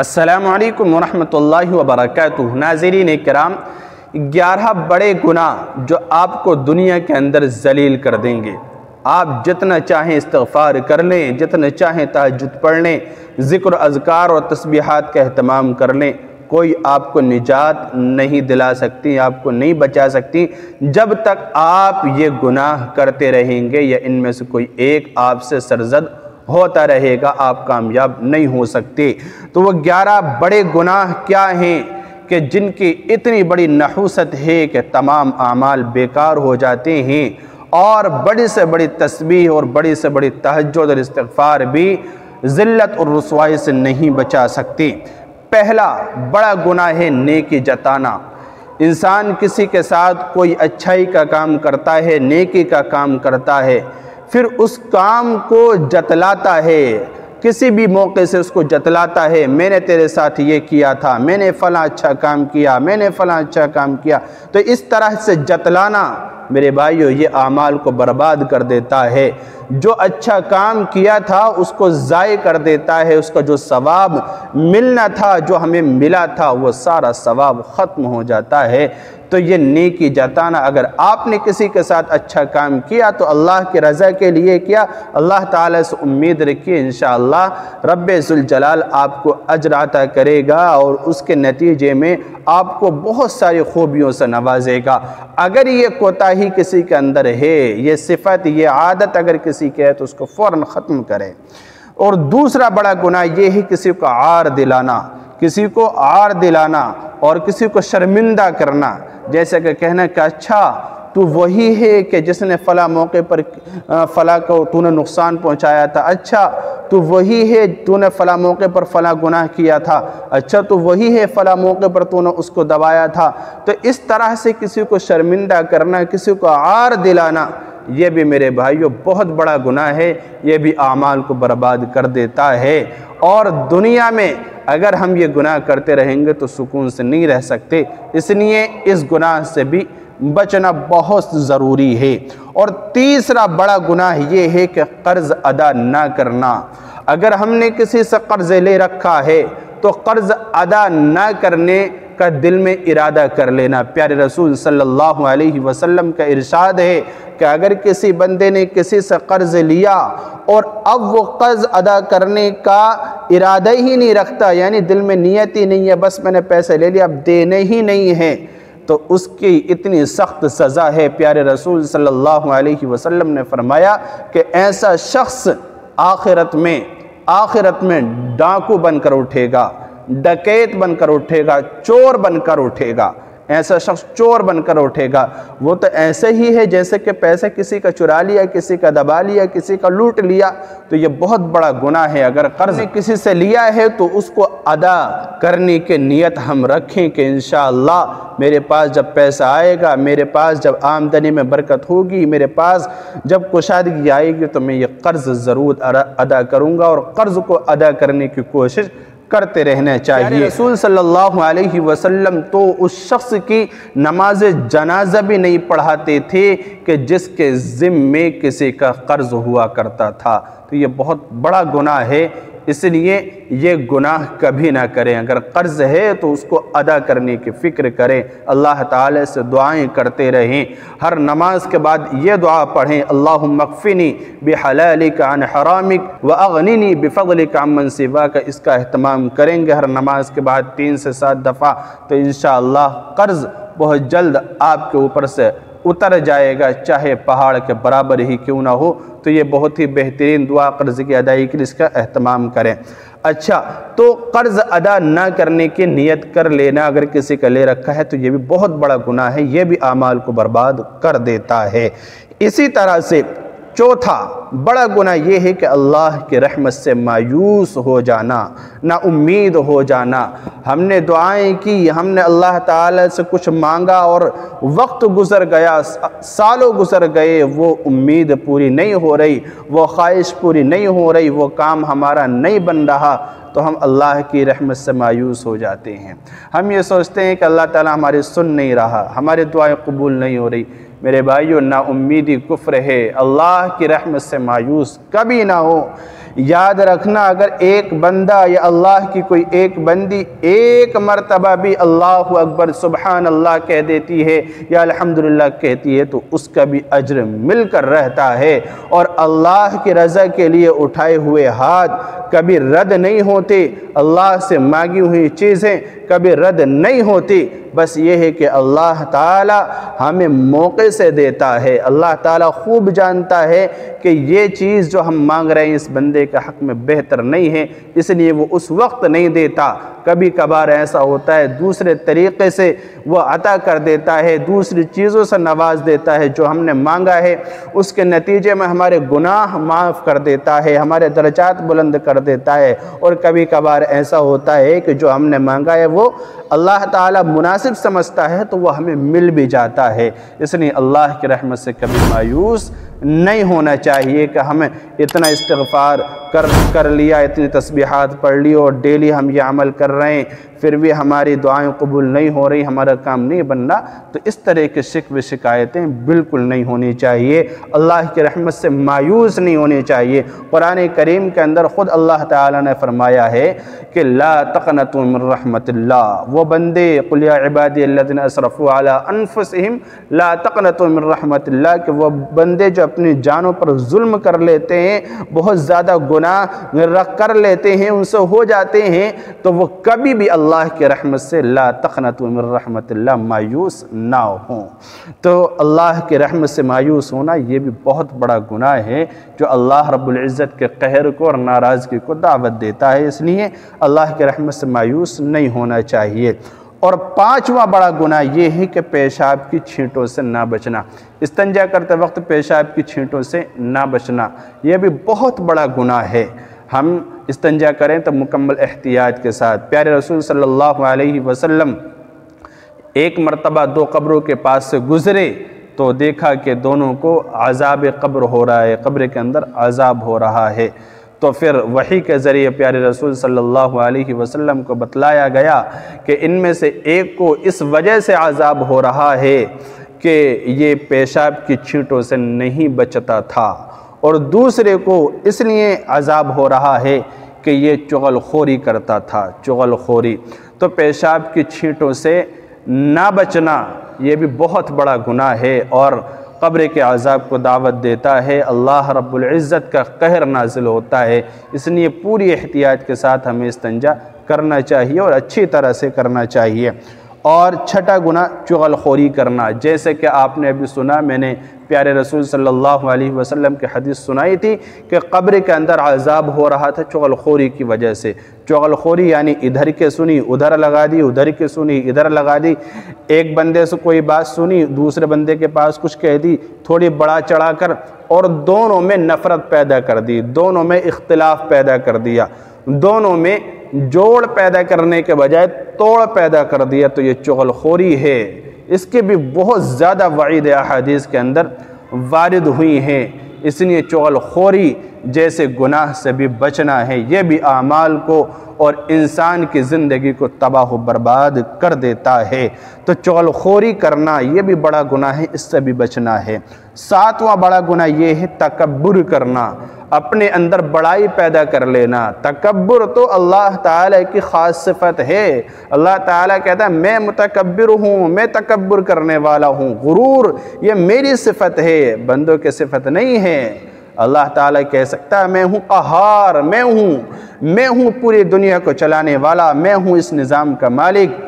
السلام علیکم ورحمۃ اللہ وبرکاتہ۔ ناظرین کرام، 11 بڑے گناہ جو آپ کو دنیا کے اندر ذلیل کر دیں گے۔ آپ جتنا چاہیں استغفار کر لیں، جتنا چاہیں تہجد پڑھ لیں، ذکر اذکار اور تسبیحات کا اہتمام کر لیں، کوئی آپ کو نجات نہیں دلا سکتی، آپ کو نہیں بچا سکتی جب تک آپ یہ گناہ کرتے رہیں گے یا ان میں سے کوئی ایک آپ سے سرزد ہوتا رہے گا، آپ کامیاب نہیں ہو سکتے۔ تو وہ 11 بڑے گناہ کیا ہیں کہ جن کی اتنی بڑی نحوست ہے کہ تمام اعمال بیکار ہو جاتے ہیں، اور بڑی سے بڑی تسبیح اور بڑی سے بڑی تہجد اور استغفار بھی ذلت اور رسوائی سے نہیں بچا سکتی۔ پہلا بڑا گناہ ہے نیکی جتانا۔ انسان کسی کے ساتھ کوئی اچھائی کا کام کرتا ہے، نیکی کا کام کرتا ہے، پھر اس کام کو جتلاتا ہے، کسی بھی موقع سے اس کو جتلاتا ہے، میں نے تیرے ساتھ یہ کیا تھا، میں نے فلاں اچھا کام کیا، میں نے فلاں اچھا کام کیا۔ تو اس طرح سے جتلانا میرے بھائیو یہ اعمال کو برباد کر دیتا ہے۔ جو اچھا کام کیا تھا اس کو ضائع کر دیتا ہے، اس کا جو ثواب ملنا تھا، جو ہمیں ملا تھا، وہ سارا ثواب ختم ہو جاتا ہے۔ تو یہ نیکی جتانا، اگر آپ نے کسی کے ساتھ اچھا کام کیا تو اللہ کی رضا کے لیے کیا، اللہ تعالیٰ سے امید رکھیے انشاءاللہ رب ذوالجلال آپ کو اجر عطا کرے گا اور اس کے نتیجے میں آپ کو بہت ساری خوبیوں سے نوازے گا۔ اگر یہ کوتاہی کسی کے اندر ہے، یہ صفت، یہ عادت اگر کسی کے ہے تو اس کو فوراً ختم کرے۔ اور دوسرا بڑا گناہ یہ ہے کسی کو عار دلانا، کسی کو عار دلانا اور کسی کو شرمندہ کرنا، جیسے کہ کہنا کہ اچھا تو وہی ہے کہ جس نے فلاں موقع پر فلاں کو تو نے نقصان پہنچایا تھا، اچھا تو وہی ہے تو نے فلاں موقع پر فلاں گناہ کیا تھا، اچھا تو وہی ہے فلاں موقع پر تو نے اس کو دبایا تھا۔ تو اس طرح سے کسی کو شرمندہ کرنا، کسی کو عار دلانا، یہ بھی میرے بھائیو بہت بڑا گناہ ہے، یہ بھی اعمال کو برباد کر دیتا ہے۔ اور دنیا میں اگر ہم یہ گناہ کرتے رہیں گے تو سکون سے نہیں رہ سکتے، اس لیے اس گناہ سے بھی بچنا بہت ضروری ہے۔ اور تیسرا بڑا گناہ یہ ہے کہ قرض ادا نہ کرنا۔ اگر ہم نے کسی سے قرض لے رکھا ہے تو قرض ادا نہ کرنے کا دل میں ارادہ کر لینا۔ پیارے رسول صلی اللہ علیہ وسلم کا ارشاد ہے کہ اگر کسی بندے نے کسی سے قرض لیا اور اب وہ قرض ادا کرنے کا ارادہ ہی نہیں رکھتا، یعنی دل میں نیت ہی نہیں ہے، بس میں نے پیسے لے لیا اب دینے ہی نہیں ہیں، تو اس کی اتنی سخت سزا ہے۔ پیارے رسول صلی اللہ علیہ وسلم نے فرمایا کہ ایسا شخص آخرت میں ڈاکو بن کر اٹھے گا، ڈکیت بن کر اٹھے گا، چور بن کر اٹھے گا۔ ایسا شخص چور بن کر اٹھے گا، وہ تو ایسے ہی ہے جیسے کہ پیسے کسی کا چرا لیا، کسی کا دبا لیا، کسی کا لوٹ لیا۔ تو یہ بہت بڑا گناہ ہے۔ اگر قرض کسی سے لیا ہے تو اس کو ادا کرنے کی نیت ہم رکھیں کہ انشاءاللہ میرے پاس جب پیسہ آئے گا، میرے پاس جب آمدنی میں برکت ہوگی، میرے پاس جب کشادگی آئے گی تو میں یہ قرض ضرور ادا کروں گا، اور قرض کو ادا کرنے کی کوشش کرتے رہنا چاہیے۔ رسول صلی اللہ علیہ وسلم تو اس شخص کی نماز جنازہ بھی نہیں پڑھاتے تھے کہ جس کے ذمے کسی کا قرض ہوا کرتا تھا۔ تو یہ بہت بڑا گناہ ہے، اس لیے یہ گناہ کبھی نہ کریں۔ اگر قرض ہے تو اس کو ادا کرنے کی فکر کریں، اللہ تعالی سے دعائیں کرتے رہیں۔ ہر نماز کے بعد یہ دعا پڑھیں، اللہم اکفنی بحلالک عن حرامک واغننی بفضلک عمن سواک۔ اس کا اہتمام کریں گے ہر نماز کے بعد 3 سے 7 دفعہ، تو انشاءاللہ قرض بہت جلد آپ کے اوپر سے اتر جائے گا، چاہے پہاڑ کے برابر ہی کیوں نہ ہو۔ تو یہ بہت ہی بہترین دعا قرض کی ادائیگی کے لیے اس کا اہتمام کریں۔ اچھا، تو قرض ادا نہ کرنے کی نیت کر لینا اگر کسی کا لے رکھا ہے تو یہ بھی بہت بڑا گناہ ہے، یہ بھی اعمال کو برباد کر دیتا ہے۔ اسی طرح سے چوتھا بڑا گناہ یہ ہے کہ اللہ کی رحمت سے مایوس ہو جانا، نا امید ہو جانا۔ ہم نے دعائیں کی، ہم نے اللہ تعالی سے کچھ مانگا اور وقت گزر گیا، سالوں گزر گئے، وہ امید پوری نہیں ہو رہی، وہ خواہش پوری نہیں ہو رہی، وہ کام ہمارا نہیں بن رہا، تو ہم اللہ کی رحمت سے مایوس ہو جاتے ہیں۔ ہم یہ سوچتے ہیں کہ اللہ تعالی ہماری سن نہیں رہا، ہماری دعائیں قبول نہیں ہو رہی۔ میرے بھائیو، نا امیدی کفر ہے، اللہ کی رحمت سے مایوس کبھی نہ ہو۔ یاد رکھنا اگر ایک بندہ یا اللہ کی کوئی ایک بندی ایک مرتبہ بھی اللہ اکبر سبحان اللہ کہہ دیتی ہے یا الحمدللہ کہتی ہے تو اس کا بھی اجر مل کر رہتا ہے، اور اللہ کی رضا کے لیے اٹھائے ہوئے ہاتھ کبھی رد نہیں ہوتے، اللہ سے مانگی ہوئی چیزیں کبھی رد نہیں ہوتی۔ بس یہ ہے کہ اللہ تعالی ہمیں موقع سے دیتا ہے، اللہ تعالی خوب جانتا ہے کہ یہ چیز جو ہم مانگ رہے ہیں اس بندے کا حق میں بہتر نہیں ہے، اس لیے وہ اس وقت نہیں دیتا۔ کبھی کبھار ایسا ہوتا ہے دوسرے طریقے سے وہ عطا کر دیتا ہے، دوسری چیزوں سے نواز دیتا ہے جو ہم نے مانگا ہے، اس کے نتیجے میں ہمارے گناہ معاف کر دیتا ہے، ہمارے درجات بلند کر دیتا ہے۔ اور کبھی کبھار ایسا ہوتا ہے کہ جو ہم نے مانگا ہے وہ اللہ تعالیٰ مناسب سمجھتا ہے تو وہ ہمیں مل بھی جاتا ہے۔ اس لیے اللہ کی رحمت سے کبھی مایوس نہیں ہونا چاہیے کہ ہمیں اتنا استغفار کر لیا، اتنی تسبیحات پڑھ لی اور ڈیلی ہم یہ عمل کر رہے ہیں پھر بھی ہماری دعائیں قبول نہیں ہو رہی، ہمارا کام نہیں بن رہا، تو اس طرح کے شکوے شکایتیں بالکل نہیں ہونی چاہیے۔ اللہ کی رحمت سے مایوس نہیں ہونی چاہیے۔ قرآن کریم کے اندر خود اللہ تعالیٰ نے فرمایا ہے کہ لا تقنطوا من رحمت اللہ، وہ بندے قل یا عبادی الذین اسرفوا علی انفسہم لا تقنطوا من رحمت اللہ، کہ وہ بندے جو اپنی جانوں پر ظلم کر لیتے ہیں، بہت زیادہ گناہ کر لیتے ہیں، ان سے ہو جاتے ہیں، تو وہ کبھی بھی اللہ کی رحمت سے لا تقنطوا من رحمت اللہ مایوس نہ ہوں۔ تو اللہ کی رحمت سے مایوس ہونا یہ بھی بہت بڑا گناہ ہے جو اللہ رب العزت کے قہر کو اور ناراضگی کو دعوت دیتا ہے، اس لیے اللہ کی رحمت سے مایوس نہیں ہونا چاہیے۔ اور پانچواں بڑا گناہ یہ ہے کہ پیشاب کی چھینٹوں سے نہ بچنا، استنجا کرتے وقت پیشاب کی چھینٹوں سے نہ بچنا، یہ بھی بہت بڑا گناہ ہے۔ ہم استنجا کریں تو مکمل احتیاط کے ساتھ۔ پیارے رسول صلی اللہ علیہ وسلم ایک مرتبہ دو قبروں کے پاس سے گزرے تو دیکھا کہ دونوں کو عذاب قبر ہو رہا ہے، قبر کے اندر عذاب ہو رہا ہے، تو پھر وحی کے ذریعے پیارے رسول صلی اللہ علیہ وسلم کو بتلایا گیا کہ ان میں سے ایک کو اس وجہ سے عذاب ہو رہا ہے کہ یہ پیشاب کی چھینٹوں سے نہیں بچتا تھا، اور دوسرے کو اس لیے عذاب ہو رہا ہے کہ یہ چغل خوری کرتا تھا، چغل خوری۔ تو پیشاب کی چھینٹوں سے نہ بچنا یہ بھی بہت بڑا گناہ ہے اور قبر کے عذاب کو دعوت دیتا ہے، اللہ رب العزت کا قہر نازل ہوتا ہے۔ اس لیے پوری احتیاط کے ساتھ ہمیں استنجا کرنا چاہیے اور اچھی طرح سے کرنا چاہیے۔ اور چھٹا گناہ چغل خوری کرنا، جیسے کہ آپ نے ابھی سنا، میں نے پیارے رسول صلی اللہ علیہ وسلم کی حدیث سنائی تھی کہ قبر کے اندر عذاب ہو رہا تھا چغل خوری کی وجہ سے۔ چغل خوری یعنی ادھر کے سنی ادھر لگا دی، ادھر کے سنی ادھر لگا دی، ایک بندے سے کوئی بات سنی دوسرے بندے کے پاس کچھ کہہ دی، تھوڑی بڑا چڑھا کر، اور دونوں میں نفرت پیدا کر دی، دونوں میں اختلاف پیدا کر دیا، دونوں میں جوڑ پیدا کرنے کے بجائے توڑ پیدا کر دیا، تو یہ چغل خوری ہے۔ اس کے بھی بہت زیادہ وعید احادیث کے اندر وارد ہوئی ہیں، اس لیے چغل خوری جیسے گناہ سے بھی بچنا ہے، یہ بھی اعمال کو اور انسان کی زندگی کو تباہ و برباد کر دیتا ہے۔ تو چغل خوری کرنا یہ بھی بڑا گناہ ہے، اس سے بھی بچنا ہے۔ ساتواں بڑا گناہ یہ ہے تکبر کرنا، اپنے اندر بڑائی پیدا کر لینا۔ تکبر تو اللہ تعالیٰ کی خاص صفت ہے، اللہ تعالیٰ کہتا ہے میں متکبر ہوں، میں تکبر کرنے والا ہوں، غرور یہ میری صفت ہے، بندوں کی صفت نہیں ہے۔ اللہ تعالیٰ کہہ سکتا ہے میں ہوں قہار، میں ہوں پوری دنیا کو چلانے والا، میں ہوں اس نظام کا مالک۔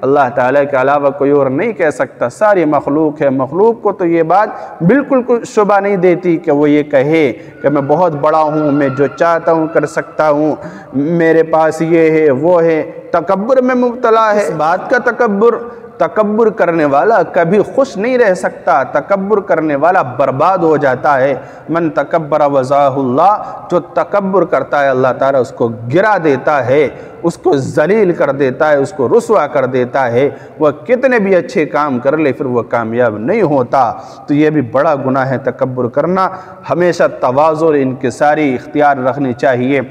اللہ تعالیٰ کے علاوہ کوئی اور نہیں کہہ سکتا، ساری مخلوق ہے، مخلوق کو تو یہ بات بالکل کوئی شبہ نہیں دیتی کہ وہ یہ کہے کہ میں بہت بڑا ہوں، میں جو چاہتا ہوں کر سکتا ہوں، میرے پاس یہ ہے وہ ہے۔ تکبر میں مبتلا ہے، اس بات کا تکبر کرنے والا کبھی خوش نہیں رہ سکتا، تکبر کرنے والا برباد ہو جاتا ہے۔ من تکبر وضاہ اللہ، جو تکبر کرتا ہے اللہ تعالیٰ اس کو گرا دیتا ہے، اس کو ذلیل کر دیتا ہے، اس کو رسوا کر دیتا ہے، وہ کتنے بھی اچھے کام کر لے پھر وہ کامیاب نہیں ہوتا۔ تو یہ بھی بڑا گناہ ہے تکبر کرنا۔ ہمیشہ تواضع اور انکساری اختیار رکھنی چاہیے۔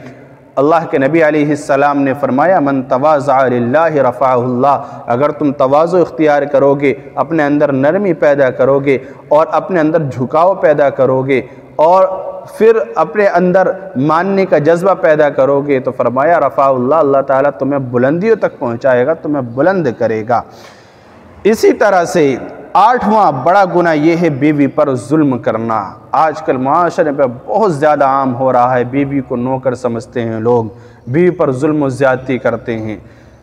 اللہ کے نبی علیہ السلام نے فرمایا من تواضع للہ رفعہ اللہ، اگر تم تواضع اختیار کرو گے، اپنے اندر نرمی پیدا کرو گے اور اپنے اندر جھکاؤ پیدا کرو گے اور پھر اپنے اندر ماننے کا جذبہ پیدا کرو گے تو فرمایا رفع اللہ، اللہ تعالیٰ تمہیں بلندیوں تک پہنچائے گا، تمہیں بلند کرے گا۔ اسی طرح سے 8واں بڑا گناہ یہ ہے بیوی پر ظلم کرنا۔ آج کل معاشرے پہ بہت زیادہ عام ہو رہا ہے، بیوی کو نوکر سمجھتے ہیں لوگ، بیوی پر ظلم و زیادتی کرتے ہیں،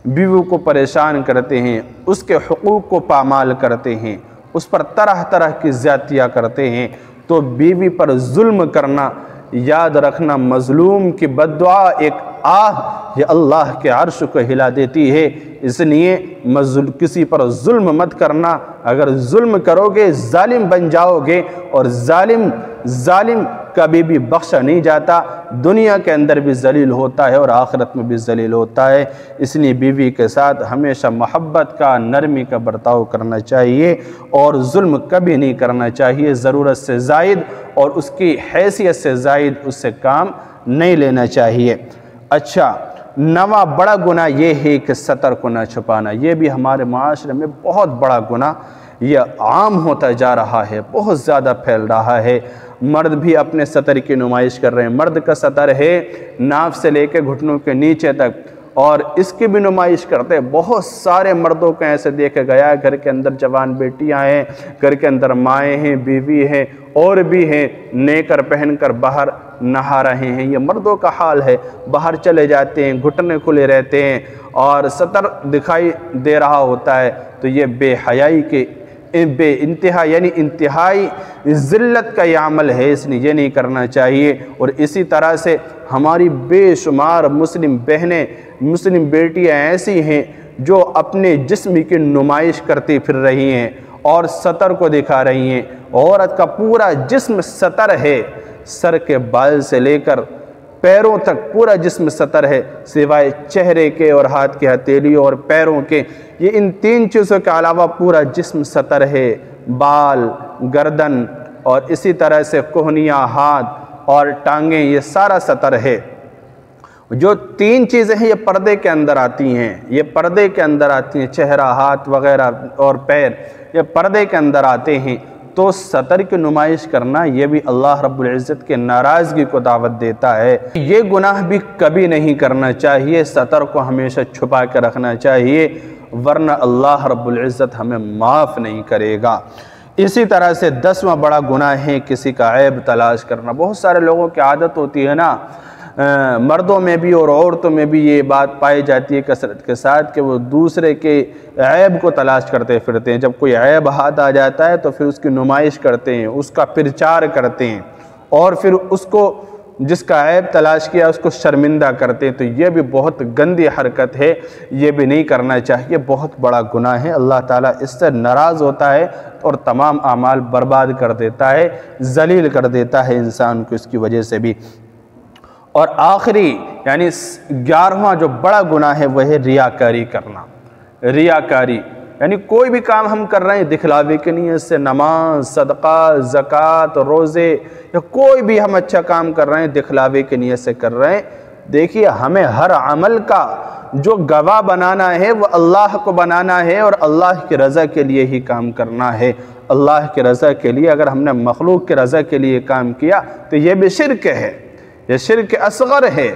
بیوی کو پریشان کرتے ہیں، اس کے حقوق کو پامال کرتے ہیں، اس پر طرح طرح کی زیادتیاں کرتے ہیں۔ تو بیوی پر ظلم کرنا، یاد رکھنا مظلوم کی بد دعا ایک یہ اللہ کے عرش کو ہلا دیتی ہے، اس لیے کسی پر ظلم مت کرنا۔ اگر ظلم کرو گے ظالم بن جاؤ گے، اور ظالم کبھی بھی بخشا نہیں جاتا، دنیا کے اندر بھی ذلیل ہوتا ہے اور آخرت میں بھی ذلیل ہوتا ہے۔ اس لیے بیوی کے ساتھ ہمیشہ محبت کا، نرمی کا برتاؤ کرنا چاہیے، اور ظلم کبھی نہیں کرنا چاہیے۔ ضرورت سے زائد اور اس کی حیثیت سے زائد اس سے کام نہیں لینا چاہیے۔ اچھا، 9واں بڑا گناہ یہ ہے کہ ستر کو نہ چھپانا۔ یہ بھی ہمارے معاشرے میں بہت بڑا گناہ یہ عام ہوتا جا رہا ہے، بہت زیادہ پھیل رہا ہے۔ مرد بھی اپنے ستر کی نمائش کر رہے ہیں۔ مرد کا ستر ہے ناف سے لے کے گھٹنوں کے نیچے تک، اور اس کی بھی نمائش کرتے ہیں۔ بہت سارے مردوں کو ایسے دیکھا گیا ہے، گھر کے اندر جوان بیٹیاں ہیں، گھر کے اندر مائیں ہیں، بیوی ہیں، اور بھی ہیں، نیکر پہن کر باہر نہا رہے ہیں۔ یہ مردوں کا حال ہے، باہر چلے جاتے ہیں، گھٹنے کھلے رہتے ہیں اور ستر دکھائی دے رہا ہوتا ہے۔ تو یہ بے حیائی کے بے انتہا یعنی انتہائی ذلت کا یہ عمل ہے، اس نے یہ نہیں کرنا چاہیے۔ اور اسی طرح سے ہماری بے شمار مسلم بہنیں، مسلم بیٹیاں ایسی ہیں جو اپنے جسم کی نمائش کرتی پھر رہی ہیں اور ستر کو دکھا رہی ہیں۔ عورت کا پورا جسم ستر ہے، سر کے بال سے لے کر پیروں تک پورا جسم ستر ہے، سوائے چہرے کے اور ہاتھ کی ہتھیلیوں اور پیروں کے۔ یہ ان 3 چیزوں کے علاوہ پورا جسم ستر ہے، بال، گردن اور اسی طرح سے کوہنیاں، ہاتھ اور ٹانگیں، یہ سارا ستر ہے۔ جو 3 چیزیں ہیں یہ پردے کے اندر آتی ہیں، یہ پردے کے اندر آتی ہیں، چہرہ، ہاتھ وغیرہ اور پیر یہ پردے کے اندر آتے ہیں۔ تو ستر کی نمائش کرنا یہ بھی اللہ رب العزت کے ناراضگی کو دعوت دیتا ہے۔ یہ گناہ بھی کبھی نہیں کرنا چاہیے، ستر کو ہمیشہ چھپا کے رکھنا چاہیے، ورنہ اللہ رب العزت ہمیں معاف نہیں کرے گا۔ اسی طرح سے 10واں بڑا گناہ ہے کسی کا عیب تلاش کرنا۔ بہت سارے لوگوں کی عادت ہوتی ہے نا، مردوں میں بھی اور عورتوں میں بھی یہ بات پائی جاتی ہے کثرت کے ساتھ کہ وہ دوسرے کے عیب کو تلاش کرتے پھرتے ہیں۔ جب کوئی عیب ہاتھ آ جاتا ہے تو پھر اس کی نمائش کرتے ہیں، اس کا پرچار کرتے ہیں، اور پھر اس کو جس کا عیب تلاش کیا اس کو شرمندہ کرتے ہیں۔ تو یہ بھی بہت گندی حرکت ہے، یہ بھی نہیں کرنا چاہیے، بہت بڑا گناہ ہے۔ اللہ تعالیٰ اس سے ناراض ہوتا ہے اور تمام اعمال برباد کر دیتا ہے، ذلیل کر دیتا ہے انسان کو اس کی وجہ سے بھی۔ اور آخری یعنی 11واں جو بڑا گناہ ہے وہ ہے ریاکاری کرنا۔ ریاکاری یعنی کوئی بھی کام ہم کر رہے ہیں دکھلاوے کے نیت سے، نماز، صدقہ، زکوٰۃ، روزے، یا کوئی بھی ہم اچھا کام کر رہے ہیں دکھلاوے کے نیت سے کر رہے ہیں۔ دیکھیے ہمیں ہر عمل کا جو گواہ بنانا ہے وہ اللہ کو بنانا ہے، اور اللہ کی رضا کے لیے ہی کام کرنا ہے۔ اللہ کی رضا کے لیے، اگر ہم نے مخلوق کی رضا کے لیے کام کیا تو یہ بھی شرک ہے، یہ شرک اصغر ہے،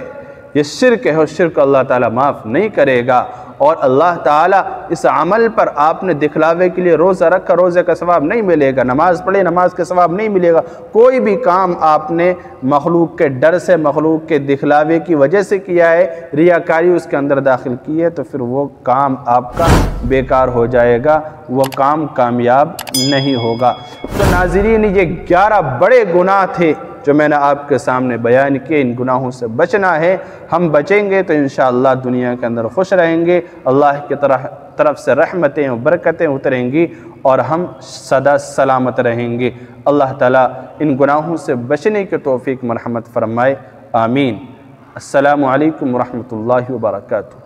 یہ شرک ہے، اور شرک اللہ تعالیٰ معاف نہیں کرے گا۔ اور اللہ تعالیٰ اس عمل پر آپ نے دکھلاوے کے لیے روزہ رکھا، روزے کا ثواب نہیں ملے گا، نماز پڑھے، نماز کا ثواب نہیں ملے گا۔ کوئی بھی کام آپ نے مخلوق کے ڈر سے، مخلوق کے دکھلاوے کی وجہ سے کیا ہے، ریاکاری اس کے اندر داخل کی ہے، تو پھر وہ کام آپ کا بیکار ہو جائے گا، وہ کام کامیاب نہیں ہوگا۔ تو ناظرین، یہ 11 بڑے گناہ تھے جو میں نے آپ کے سامنے بیان کیے۔ ان گناہوں سے بچنا ہے، ہم بچیں گے تو انشاءاللہ دنیا کے اندر خوش رہیں گے، اللہ کی طرف سے رحمتیں و برکتیں اتریں گی، اور ہم سدا سلامت رہیں گے۔ اللہ تعالیٰ ان گناہوں سے بچنے کی توفیق مرحمت فرمائے، آمین۔ السلام علیکم ورحمۃ اللہ وبرکاتہ۔